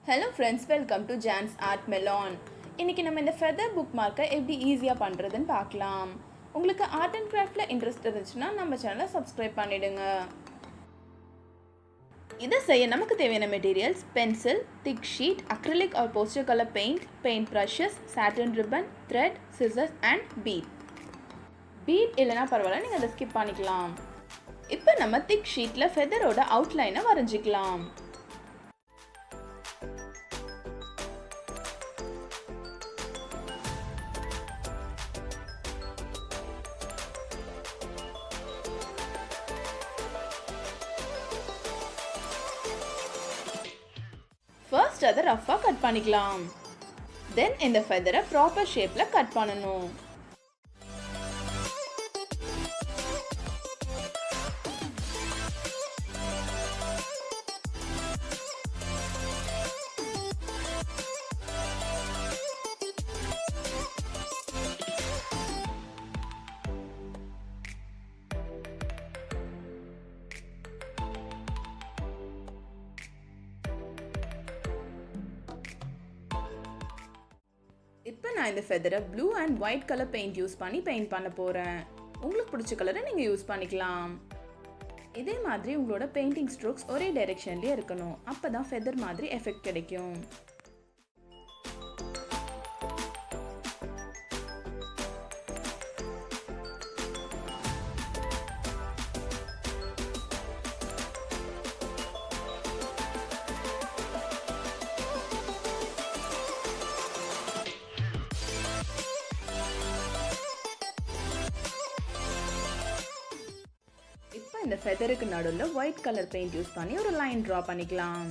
Hello friends, welcome to Jan's Art Melon. இன்னைக்கு நம்ம இந்த feather bookmark எப்படி ஈஸியா பண்றதுன்னு பார்க்கலாம். உங்களுக்கு art and craftல இன்ட்ரஸ்ட் இருந்துச்சுனா நம்ம சேனலை subscribe பண்ணிடுங்க. இத செய்ய நமக்கு தேவையான materials pencil, thick sheet, acrylic or poster color paint, paint brushes, satin ribbon, thread, scissors and bead. Bead இல்லனா பரவாயில்லை, நீங்க அதை skip பண்ணிக்கலாம். இப்போ நம்ம thick sheetல feather-ஓட outline-ஐ வரைஞ்சிக்கலாம். First அதை ரஃபா கட் பண்ணிக்கலாம். Then இந்த feather-ஐ proper shape-ல கட் பண்ணணும். இப்போ நான் இந்த feather-ஐ blue and white color paint use பண்ணி பெயிண்ட் பண்ண போறேன். உங்களுக்கு பிடிச்ச கலரை நீங்க யூஸ் பண்ணிக்கலாம். இதே மாதிரி உங்களோட பெயிண்டிங் ஸ்ட்ரோக்ஸ் ஒரே டைரக்ஷன்லயே இருக்கணும். அப்பதான் feather மாதிரி எஃபெக்ட் கிடைக்கும். இப்போ இந்த feather-க்கு நடுவுல white color paint யூஸ் பண்ணி ஒரு லைன் draw பண்ணிக்கலாம்.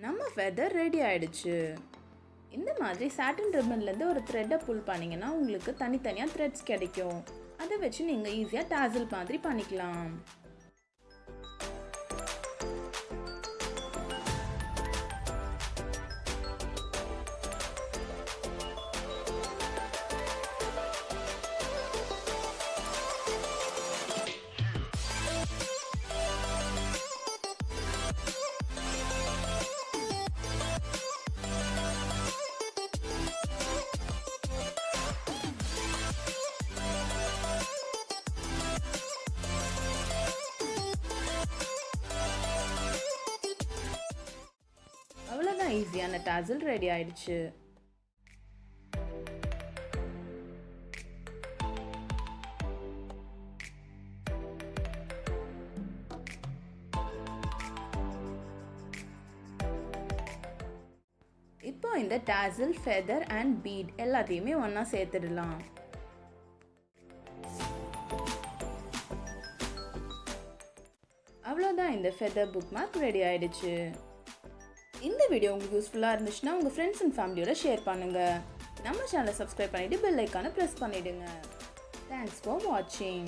நம்ம feather ரெடி ஆயிடுச்சு. இந்த மாதிரி satin ribbon-ல இருந்து ஒரு thread-ஐ pull பண்ணீங்கன்னா உங்களுக்கு தனித்தனியா threads கிடைக்கும். அதை வச்சு நீங்க ஈஸியா tassel மாதிரி பண்ணிக்கலாம். அவ்வளவுதான், ஈஸியான tassel ரெடி ஆயிடுச்சு. இப்போ இந்த tassel, feather and bead எல்லாத்தையுமே ஒண்ணா சேர்த்துடலாம். அவ்வளவுதான், இந்த feather bookmark ரெடி ஆயிடுச்சு. இந்த வீடியோ உங்களுக்கு யூஸ்ஃபுல்லா இருந்துச்சுன்னா உங்க ஃப்ரெண்ட்ஸ் அண்ட் ஃபேமிலியோட ஷேர் பண்ணுங்க. நம்ம சேனலை சப்ஸ்கிரைப் பண்ணிட்டு பெல் ஐகானை பிரஸ் பண்ணிடுங்க. Thanks for watching.